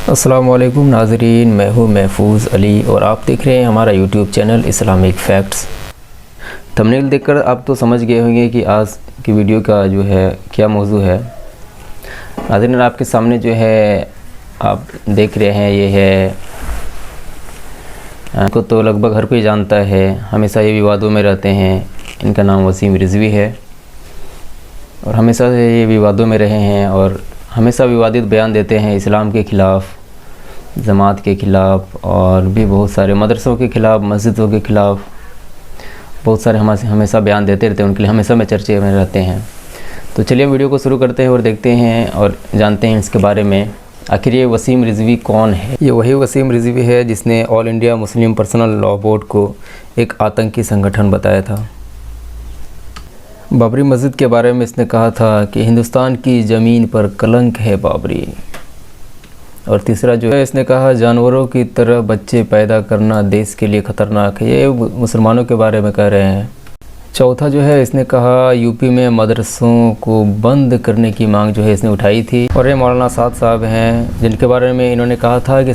अस्सलामुअलैकुम नाज़रीन, मैं हूँ महफूज़ अली और आप देख रहे हैं हमारा YouTube channel Islamic facts. Thumbnail देखकर आप तो समझ गए होंगे कि आज की वीडियो का जो है क्या मौजू है। नाज़रीन, आपके सामने जो है आप देख रहे हैं, ये है, इनको तो लगभग हर कोई जानता है, हमेशा ये विवादों में रहते हैं। इनका नाम वसीम रिजवी है और हमेशा से ये विवादों में रहे हैं और हमेशा विवादित बयान देते हैं इस्लाम के ख़िलाफ़, जमात के ख़िलाफ़ और भी बहुत सारे मदरसों के ख़िलाफ़, मस्जिदों के ख़िलाफ़ बहुत सारे हमेशा बयान देते रहते हैं। उनके लिए हमेशा में चर्चे में रहते हैं। तो चलिए वीडियो को शुरू करते हैं और देखते हैं और जानते हैं इसके बारे में। आखिर ये वसीम रिजवी कौन है? ये वही वसीम रिजवी है जिसने all India Muslim personal law board को एक आतंकी संगठन बताया था। बाबरी मस्जिद के बारे में इसने कहा था कि हिंदुस्तान की ज़मीन पर कलंक है बाबरी। और तीसरा जो है, इसने कहा जानवरों की तरह बच्चे पैदा करना देश के लिए ख़तरनाक है। ये मुसलमानों के बारे में कह रहे हैं। चौथा जो है, इसने कहा यूपी में मदरसों को बंद करने की मांग जो है इसने उठाई थी। और ये मौलाना साद साहब हैं जिनके बारे में इन्होंने कहा था कि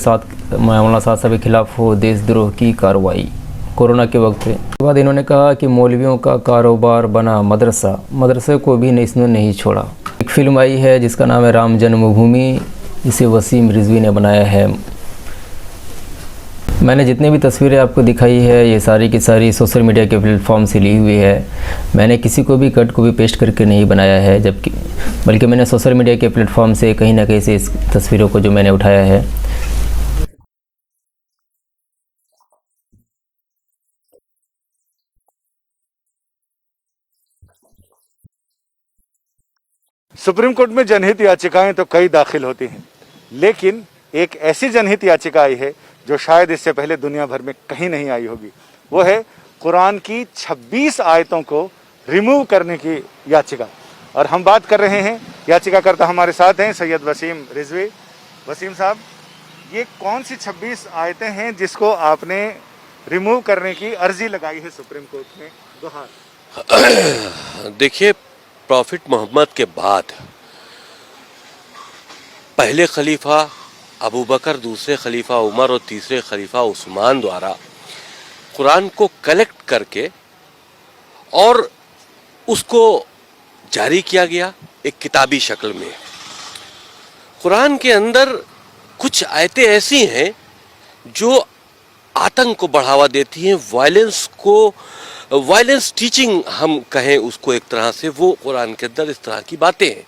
मौलाना साद साहब के ख़िलाफ़ हो देशद्रोह की कार्रवाई कोरोना के वक्त पे। उसके बाद इन्होंने कहा कि मौलवियों का कारोबार बना मदरसा, मदरसे को भी इसने नहीं छोड़ा। एक फ़िल्म आई है जिसका नाम है राम जन्मभूमि, इसे वसीम रिजवी ने बनाया है। मैंने जितने भी तस्वीरें आपको दिखाई है ये सारी की सारी सोशल मीडिया के प्लेटफॉर्म से ली हुई है। मैंने किसी को भी कट को भी पेस्ट करके नहीं बनाया है, बल्कि मैंने सोशल मीडिया के प्लेटफॉर्म से कहीं ना कहीं से इस तस्वीरों को जो मैंने उठाया है। सुप्रीम कोर्ट में जनहित याचिकाएं तो कई दाखिल होती हैं, लेकिन एक ऐसी जनहित याचिका आई है जो शायद इससे पहले दुनिया भर में कहीं नहीं आई होगी। वो है कुरान की 26 आयतों को रिमूव करने की याचिका। और हम बात कर रहे हैं, याचिकाकर्ता हमारे साथ हैं सैयद वसीम रिजवी। वसीम साहब, ये कौन सी 26 आयतें हैं जिसको आपने रिमूव करने की अर्जी लगाई है सुप्रीम कोर्ट में? दोहार देखिए, प्रॉफिट मोहम्मद के बाद पहले खलीफा अबू बकर, दूसरे खलीफा उमर और तीसरे खलीफा उस्मान द्वारा कुरान को कलेक्ट करके और उसको जारी किया गया एक किताबी शक्ल में। कुरान के अंदर कुछ आयतें ऐसी हैं जो आतंक को बढ़ावा देती हैं, वायलेंस टीचिंग हम कहें उसको एक तरह से, वो कुरान के अंदर इस तरह की बातें हैं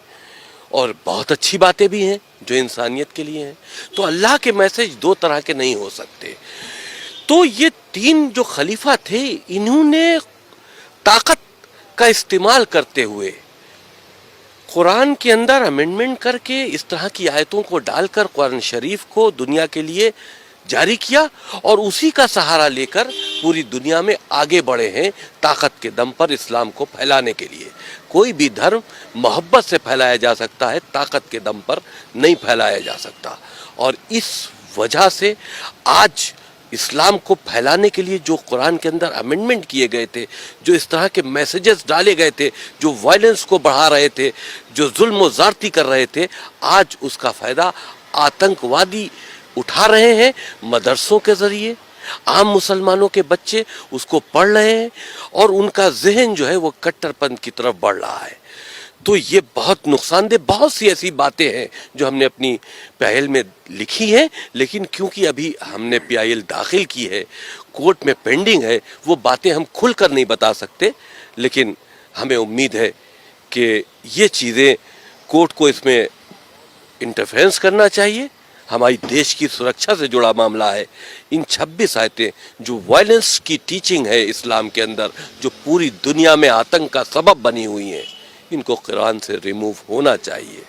और बहुत अच्छी बातें भी हैं जो इंसानियत के लिए हैं। तो अल्लाह के मैसेज दो तरह के नहीं हो सकते। तो ये तीन जो खलीफा थे, इन्होंने ताकत का इस्तेमाल करते हुए कुरान के अंदर अमेंडमेंट करके इस तरह की आयतों को डालकर कुरान शरीफ को दुनिया के लिए जारी किया और उसी का सहारा लेकर पूरी दुनिया में आगे बढ़े हैं ताकत के दम पर इस्लाम को फैलाने के लिए। कोई भी धर्म मोहब्बत से फैलाया जा सकता है, ताकत के दम पर नहीं फैलाया जा सकता। और इस वजह से आज इस्लाम को फैलाने के लिए जो कुरान के अंदर अमेंडमेंट किए गए थे, जो इस तरह के मैसेजेस डाले गए थे, जो वायलेंस को बढ़ा रहे थे, जो जुल्म व ज़्यादती कर रहे थे, आज उसका फ़ायदा आतंकवादी उठा रहे हैं। मदरसों के ज़रिए आम मुसलमानों के बच्चे उसको पढ़ रहे हैं और उनका जहन जो है वो कट्टरपंथ की तरफ बढ़ रहा है। तो ये बहुत नुकसानदेह, बहुत सी ऐसी बातें हैं जो हमने अपनी पहल में लिखी हैं, लेकिन क्योंकि अभी हमने PIL दाखिल की है, कोर्ट में पेंडिंग है, वो बातें हम खुलकर नहीं बता सकते। लेकिन हमें उम्मीद है कि ये चीज़ें कोर्ट को इसमें इंटरफेरेंस करना चाहिए। हमारी देश की सुरक्षा से जुड़ा मामला है। इन 26 आयतें जो वायलेंस की टीचिंग है इस्लाम के अंदर, जो पूरी दुनिया में आतंक का सबब बनी हुई हैं, इनको कुरान से रिमूव होना चाहिए।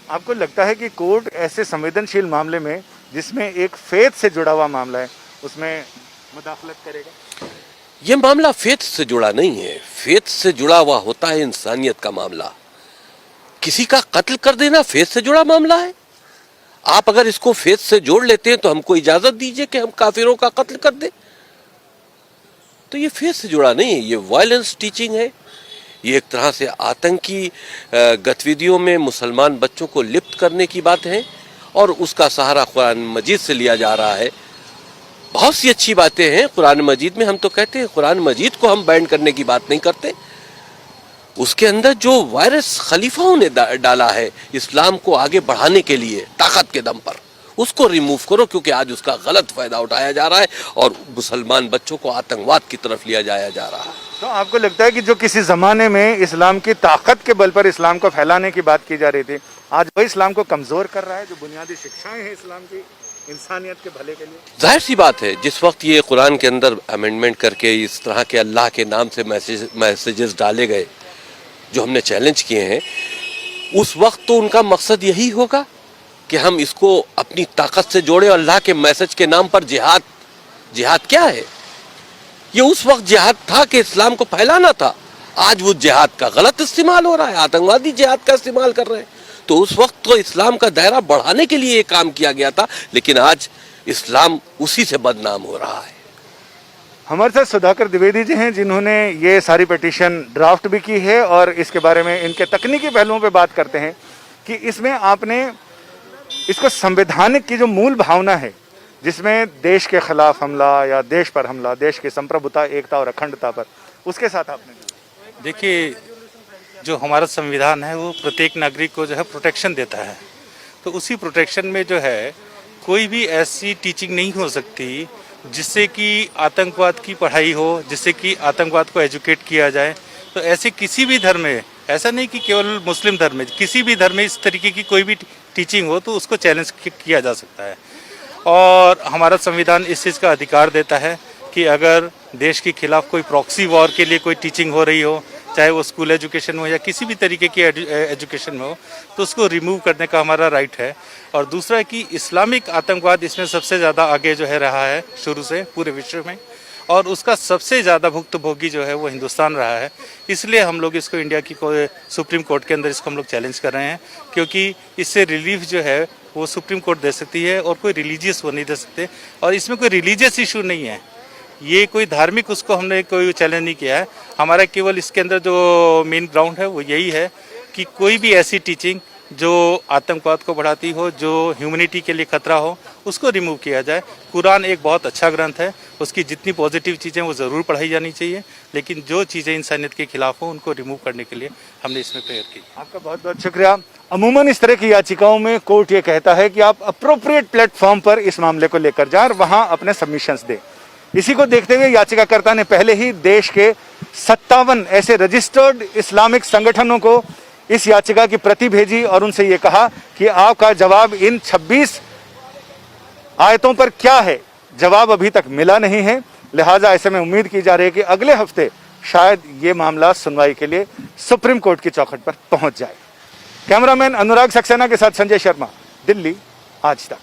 आपको लगता है कि कोर्ट ऐसे संवेदनशील मामले में, जिसमें एक फेथ से जुड़ा हुआ मामला है, उसमें मुदाखलत करेगा? ये मामला फेथ से जुड़ा नहीं है। फेथ से जुड़ा हुआ होता है इंसानियत का मामला। किसी का कत्ल कर देना फेथ से जुड़ा मामला है। आप अगर इसको फेथ से जोड़ लेते हैं तो हमको इजाजत दीजिए कि हम काफिरों का कत्ल कर दें। तो ये फेथ से जुड़ा नहीं है, ये वायलेंस टीचिंग है। ये एक तरह से आतंकी गतिविधियों में मुसलमान बच्चों को लिप्त करने की बात है और उसका सहारा कुरान मजीद से लिया जा रहा है। बहुत सी अच्छी बातें हैं कुरान मजीद में। हम तो कहते हैं कुरान मजीद को हम बैन करने की बात नहीं करते, उसके अंदर जो वायरस खलीफाओं ने डाला है इस्लाम को आगे बढ़ाने के लिए ताकत के दम पर, उसको रिमूव करो, क्योंकि आज उसका गलत फायदा उठाया जा रहा है और मुसलमान बच्चों को आतंकवाद की तरफ लिया जाया जा रहा है। तो आपको लगता है कि जो किसी जमाने में इस्लाम की ताकत के बल पर इस्लाम को फैलाने की बात की जा रही थी, आज वही इस्लाम को कमजोर कर रहा है? जो बुनियादी शिक्षाएं हैं इस्लाम की इंसानियत के भले के लिए, जाहिर सी बात है जिस वक्त ये कुरान के अंदर अमेंडमेंट करके इस तरह के अल्लाह के नाम से मैसेजेस डाले गए जो हमने चैलेंज किए हैं, उस वक्त तो उनका मकसद यही होगा कि हम इसको अपनी ताकत से जोड़े। अल्लाह के मैसेज के नाम पर जिहाद क्या है? ये उस वक्त जिहाद था कि इस्लाम को फैलाना था। आज वो जिहाद का गलत इस्तेमाल हो रहा है, आतंकवादी जिहाद का इस्तेमाल कर रहे हैं। तो उस वक्त तो इस्लाम का दायरा बढ़ाने के लिए ये काम किया गया था, लेकिन आज इस्लाम उसी से बदनाम हो रहा है। हमारे साथ सुधाकर द्विवेदी जी हैं जिन्होंने ये सारी पिटीशन ड्राफ्ट भी की है और इसके बारे में इनके तकनीकी पहलुओं पे बात करते हैं कि इसमें आपने इसको संवैधानिक की जो मूल भावना है, जिसमें देश के खिलाफ हमला या देश पर हमला, देश की संप्रभुता, एकता और अखंडता पर, उसके साथ आपने देखिए, जो हमारा संविधान है वो प्रत्येक नागरिक को जो है प्रोटेक्शन देता है। तो उसी प्रोटेक्शन में जो है कोई भी ऐसी टीचिंग नहीं हो सकती जिससे कि आतंकवाद की पढ़ाई हो, जिससे कि आतंकवाद को एजुकेट किया जाए। तो ऐसे किसी भी धर्म में, ऐसा नहीं कि केवल मुस्लिम धर्म में, किसी भी धर्म में इस तरीके की कोई भी टीचिंग हो तो उसको चैलेंज किया जा सकता है। और हमारा संविधान इस चीज़ का अधिकार देता है कि अगर देश के खिलाफ कोई प्रॉक्सी वॉर के लिए कोई टीचिंग हो रही हो, चाहे वो स्कूल एजुकेशन हो या किसी भी तरीके की एजुकेशन में हो, तो उसको रिमूव करने का हमारा राइट है। और दूसरा है कि इस्लामिक आतंकवाद इसमें सबसे ज़्यादा आगे जो है रहा है शुरू से पूरे विश्व में, और उसका सबसे ज़्यादा भुक्तभोगी जो है वो हिंदुस्तान रहा है। इसलिए हम लोग इसको इंडिया की सुप्रीम कोर्ट के अंदर इसको हम लोग चैलेंज कर रहे हैं, क्योंकि इससे रिलीफ जो है वो सुप्रीम कोर्ट दे सकती है और कोई रिलीजियस वो नहीं दे सकते। और इसमें कोई रिलीजियस इशू नहीं है, ये कोई धार्मिक उसको हमने कोई चैलेंज नहीं किया है। हमारा केवल इसके अंदर जो मेन ग्राउंड है वो यही है कि कोई भी ऐसी टीचिंग जो आतंकवाद को बढ़ाती हो, जो ह्यूमैनिटी के लिए खतरा हो, उसको रिमूव किया जाए। कुरान एक बहुत अच्छा ग्रंथ है, उसकी जितनी पॉजिटिव चीज़ें वो ज़रूर पढ़ाई जानी चाहिए, लेकिन जो चीज़ें इंसानियत के खिलाफ हो उनको रिमूव करने के लिए हमने इसमें प्रेयर की। आपका बहुत बहुत शुक्रिया। अमूमन इस तरह की याचिकाओं में कोर्ट ये कहता है कि आप अप्रोप्रिएट प्लेटफॉर्म पर इस मामले को लेकर जाएं और वहां अपने सबमिशंस दें। इसी को देखते हुए याचिकाकर्ता ने पहले ही देश के 57 ऐसे रजिस्टर्ड इस्लामिक संगठनों को इस याचिका की प्रति भेजी और उनसे ये कहा कि आपका जवाब इन 26 आयतों पर क्या है, जवाब अभी तक मिला नहीं है। लिहाजा ऐसे में उम्मीद की जा रही है कि अगले हफ्ते शायद ये मामला सुनवाई के लिए सुप्रीम कोर्ट की चौखट पर पहुंच जाए। कैमरामैन अनुराग सक्सेना के साथ संजय शर्मा, दिल्ली आज तक।